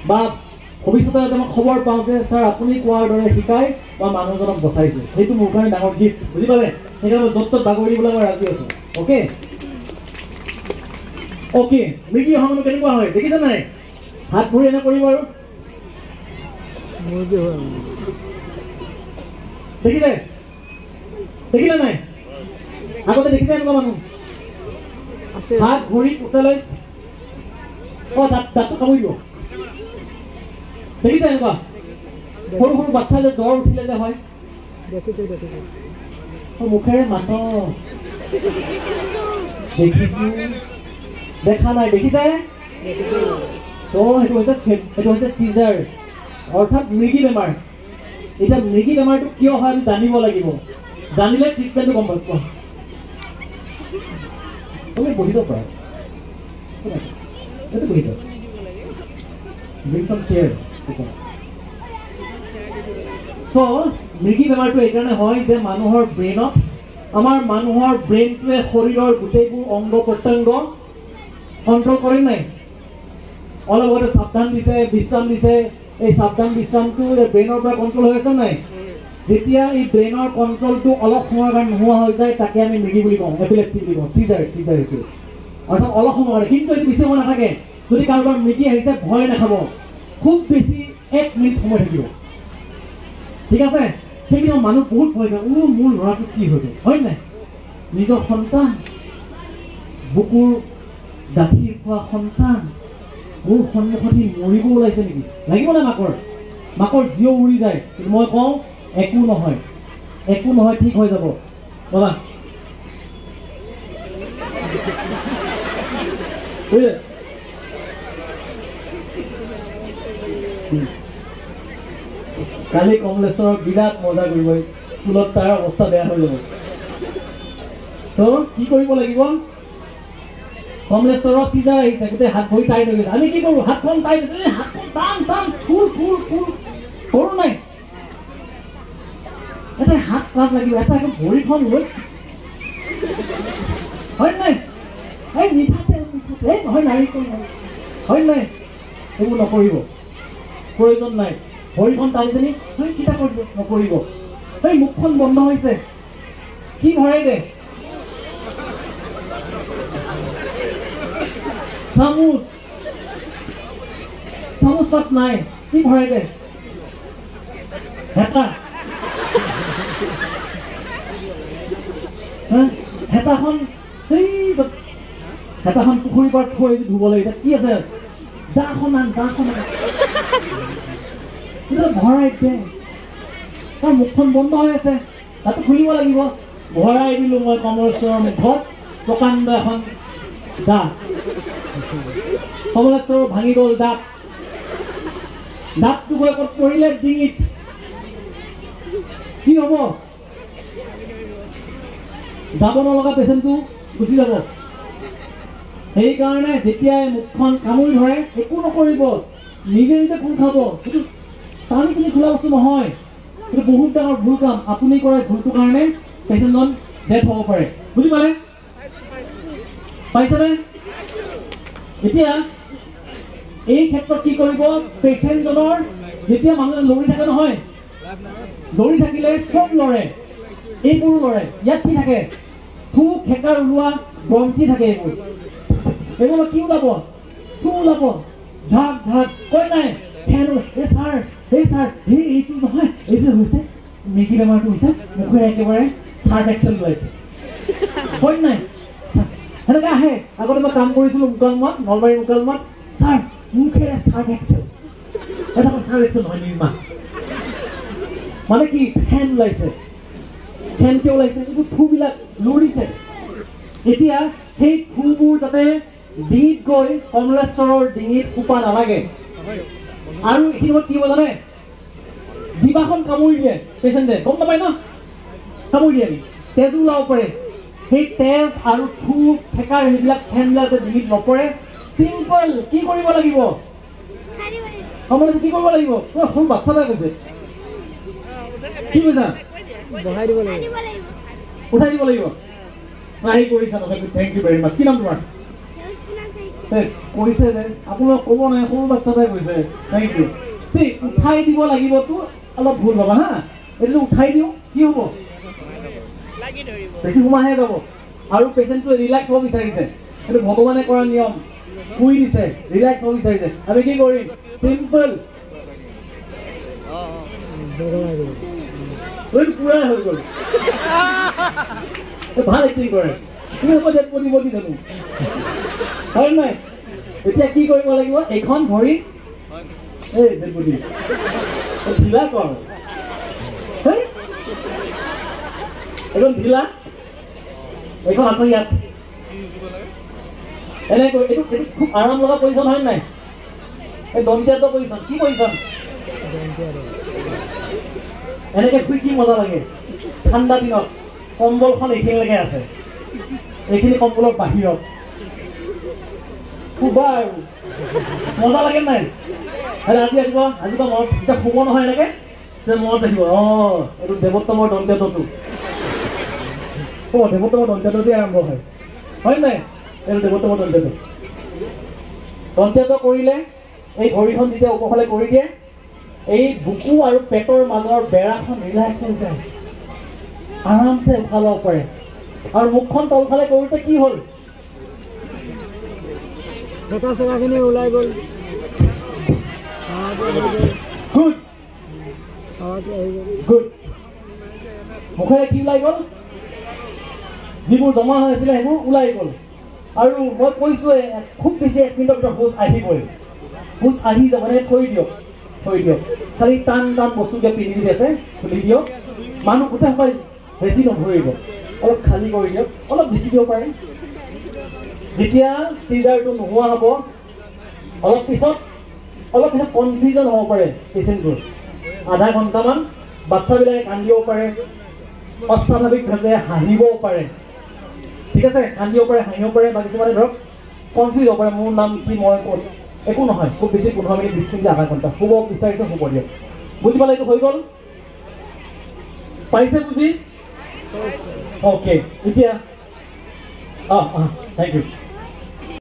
বা ভৱিষ্যতে যাতে মই খবৰ পাওঁ যে ছাৰ আপুনি কোৱাৰ দৰে শিকাই বা মানুহজনক বচাইছোঁ, সেইটো মোৰ কাৰণে ডাঙৰ গিফ্ট, বুজি পালে? সেইকাৰণে য'ত ত'ত বাগৰি দিবলৈ মই ৰাজি আছোঁ। অ'কে অ'কে মৃগী অহা মানুহ কেনেকুৱা হয় দেখিছে নাই? হাত ভৰি এনে কৰিব আৰু দেখিছে দেখিলে নাই? আগতে দেখিছে এনেকুৱা মানুহ হাত ভৰি কুচালৈ দাঁতটো কামুৰি দিব। দেখিছে এনেকুৱা সৰু সৰু বাচ্ছা যে জ্বৰ উঠিলে যে হয় মুখেৰে মাত দেখিছো দেখা নাই দেখিছে? তো সেইটো হৈছে চিজাৰ অৰ্থাৎ মৃগী বেমাৰ। এতিয়া মৃগী বেমাৰটো কিয় হয় আমি জানিব লাগিব, জানিলে ট্ৰিটমেণ্টটো গম পাব। তুমি বহি যাব পাৰা, এইটো বহি যাওক। Bring some chairs. So, মৃগী বেমাৰটো এইকাৰণে হয় যে মানুহৰ ব্ৰেইনত আমাৰ মানুহৰ ব্ৰেইনটোৱে শৰীৰৰ গোটেইবোৰ অংগ প্ৰত্যংগ কণ্ট্ৰল কৰে নাই? অলপ আগতে সাৱধান দিছে বিশ্ৰাম দিছে, এই সাৱধান বিশ্ৰামটো ব্ৰেইনৰ পৰা কণ্ট্ৰল হৈ আছে নাই? যেতিয়া এই ব্ৰেইনৰ কণ্ট্ৰলটো অলপ সময়ৰ কাৰণে নোহোৱা হৈ যায় তাকে আমি মৃগী বুলি কওঁ, এপিলেপসি বুলি কওঁ, চিজাৰ এইটো অৰ্থাৎ অলপ সময় কাৰণে। কিন্তু এইটো বেছি সময় নাথাকে। যদি কাৰোবাৰ মৃগী আহিছে ভয় নাখাব, খুব বেছি 1 মিনিট সময় থাকিব, ঠিক আছে? সেইদিনা মানুহ বহুত ভয় খায়, মোৰ ল'ৰাটো কি হৈ গ'ল, হয় নাই? নিজৰ সন্তান, বুকুৰ গাখীৰ খোৱা সন্তান মোৰ সন্মুখত মৰিব ওলাইছে নেকি? লাগিব নাই মাকৰ জিও উৰি যায়। কিন্তু মই কওঁ একো নহয়, ঠিক হৈ যাব বাবা। বুজিলে? কালি কমলেশ্বৰক বিৰাট মজা কৰিব, স্কুলত তাৰ অৱস্থা বেয়া হৈ যাব। তো কি কৰিব লাগিব? কমলেশ্বৰৰ চিজাৰ আহিছে, গোটেই হাত ভৰি টাইট হৈ গৈছে। আমি কি কৰোঁ? হাতখন টাইট হৈছে, হাতখন টান ফুল কৰোঁ নাই? এটা হাত কাট লাগিব, এটা ভৰিখন লৈ, হয় নাই? এই মিঠাতেল নহয় নাৰিকল, হয় নাই? এইবোৰ নকৰিব, প্ৰয়োজন নাই। ভৰিখন টানি টানি চিন্তা কৰিব নকৰিব। এই মুখখন বন্ধ হৈছে, কি ভৰাই দে? চামুচ পাত নাই, কি ভৰাই দে? হেতাখন পুখুৰী পাৰত থৈ ধুব লাগিব। কি আছে? দাখন ভৰাই দে। তাৰ মুখখন বন্ধ হৈ আছে, তাতো খুলিব লাগিব। ভৰাই দিলো মই কমলেশ্বৰৰ মুখত প্ৰকাণ্ড এখন দাঁত। কমলেশ্বৰৰ ভাঙি গ'ল দাঁতটো গৈ ক'ত পৰিলে? ডিঙিত। কি হ'ব? যাব নলগা পেচেণ্টটো গুচি যাব। সেইকাৰণে যেতিয়াই মুখখন কামুৰি ধৰে একো নকৰিব, নিজে খুল খাব। সেইটো টানি টানি খোলা বস্তু নহয়, সেইটো বহুত ডাঙৰ ভুল কাম। আপুনি কৰা ভুলটোৰ কাৰণে পেচেণ্টজন ডেথ হ'ব পাৰে, বুজি পালে? পাইছেনে? এতিয়া এই ক্ষেত্ৰত কি কৰিব? পেচেণ্টজনৰ যেতিয়া মানুহজন লৰি থাকে নহয়, লৰি থাকিলে চব লৰে, এইবোৰো লৰে। ইয়াত কি থাকে? থু খেকাৰ ওলোৱা গ্ৰন্থি থাকে। এইবোৰ কি ওলাব? থু ওলাব, ঝাক কয় নাই? ফেন ছাৰ এইটো নহয়, এইটো হৈছে মৃগী বেমাৰটো হৈছে, মুখেৰে একেবাৰে চাৰ্ট এক্সেল ওলাইছে, হয় নাই? সেনেকৈ আহে। আগতে মই কাম কৰিছিলোঁ মুকালমুৱাত, নলবাৰীৰ মুকালমুৱাত। ছাৰ মুখেৰে চাৰ্ট এক্সেল, এটা চাৰ্ট এক্সেল নহয়, নিৰ্মা। মানে কি? ফেন ওলাইছে। ফেন কিয় ওলাইছে? এইটো থুবিলাক লৰিছে। এতিয়া সেই থুবোৰ যাতে ডিঙিত গৈ কমলেশ্বৰৰ ডিঙিত সোপা নালাগে। আৰু এইখিনি কি হ'ব জানে? জিভাখন কামুৰি দিয়ে পেচেণ্টে, গম নাপায় ন? কামুৰি দিয়ে, তেজো ওলাব পাৰে। সেই তেজ আৰু থু ঠেকাৰ সেইবিলাক ফেনবিলাক ডিঙিত নপৰে। চিম্পল কি কৰিব লাগিব? কি কৰিব লাগিব? সৰু বাচ্ছা এটা কৈছে, কি কৈছা? উঠাই দিব লাগিব। ট্ৰাই কৰিছা, থেংক ইউ ভেৰি মাছ। কি নাম তোমাৰ? কৈছে যে আপোনাক ক'ব নাই সৰু বাচ্চাটাই কৈছে থেংক ইউ ঠিক উঠাই দিব লাগিবতো অলপ ভুল হ'ব হা এইটো উঠাই দিওঁ কি হ'ব বেছি সোমাহে যাব আৰু পেচেণ্টটোৱে ৰিলেক্স হ'ব বিচাৰিছে এইটো ভগৱানে কৰা নিয়ম শুই দিছে ৰিলেক্স হ'ব বিচাৰিছে আমি কি কৰিম চিম্পল পুৰা হৈ গ'ল ভাল এক্টিং কৰে তুমি হ'ব যে পদিব দি জানো হয় নাই এতিয়া কি কৰিব লাগিব এইখন ভৰি এই ডেপুটি ঢিলা কৰ এইখন ঢিলা এইখন আকৌ ইয়াত এনেকৈ এইটো খুব আৰাম লগা পজিশ্যন হয় নাই এই দন্তীয়াত পজিশ্যন কি পজিশ্যন এনেকৈ শুই কি মজা লাগে ঠাণ্ডা দিনত কম্বলখন এইখিনিলৈকে আছে এইখিনি কম্বলৰ বাহিৰত শুবা আৰু মজা লাগে নাই আজি আহিব আজিবা মনত এতিয়া শুব নহয় এনেকৈ মনত আহিব এইটো দেৱোত্তমৰ দন্তীয়াটো দেৱোত্তমৰ দন্তীয়াটোতে আৰম্ভ হয় নাই এইটো দেৱোত্তমৰ দন্তীয়াটো কৰিলে এই ভৰিখন যেতিয়া ওপৰফালে কৰি দিয়ে এই বুকু আৰু পেটৰ মাজৰ বেৰাখন ৰিলেক্স হৈ যায় আৰামছে উশাহ ল'ব পাৰে আৰু মুখখন তলফালে কৰোঁতে কি হ'ল চেকাখিনি ওলাই গ'ল গুড গুড মুখেৰে কি ওলাই গ'ল যিবোৰ জমা হৈ আছিলে সেইবোৰ ওলাই গ'ল আৰু মই কৈছোঁৱে খুব বেছি 1 মিনিটৰ ভিতৰত হুচ আহিবই হুচ আহি যাব মানে থৈ দিয়ক খালি টান বস্তু দিয়া পিন্ধি আছে খুলি দিয়ক মানুহ গোটেই সময় বেছি নধৰিব অলপ খালী কৰি দিয়ক অলপ বেছি দিব পাৰে যেতিয়া চিজাৰটো নোহোৱা হ'ব অলপ পিছত কনফিউজন হ'ব পাৰে পেচেণ্টটোৰ আধা ঘণ্টামান বাচ্চাবিলাকে কান্দিব পাৰে অস্বাভাৱিকভাৱে হাঁহিবও পাৰে ঠিক আছে কান্দিব পাৰে হাঁহিব পাৰে বা কিছুমানে ধৰক কনফিউজ হ'ব পাৰে মোৰ নাম কি মই ক'ত একো নহয় খুব বেছি 15 মিনিট 20 মিনিট আধা ঘণ্টা শুব বিচাৰিছে শুব দিয়ক বুজি পালে এইটো হৈ গ'ল পাইছে বুজি অ'কে এতিয়া থেংক ইউ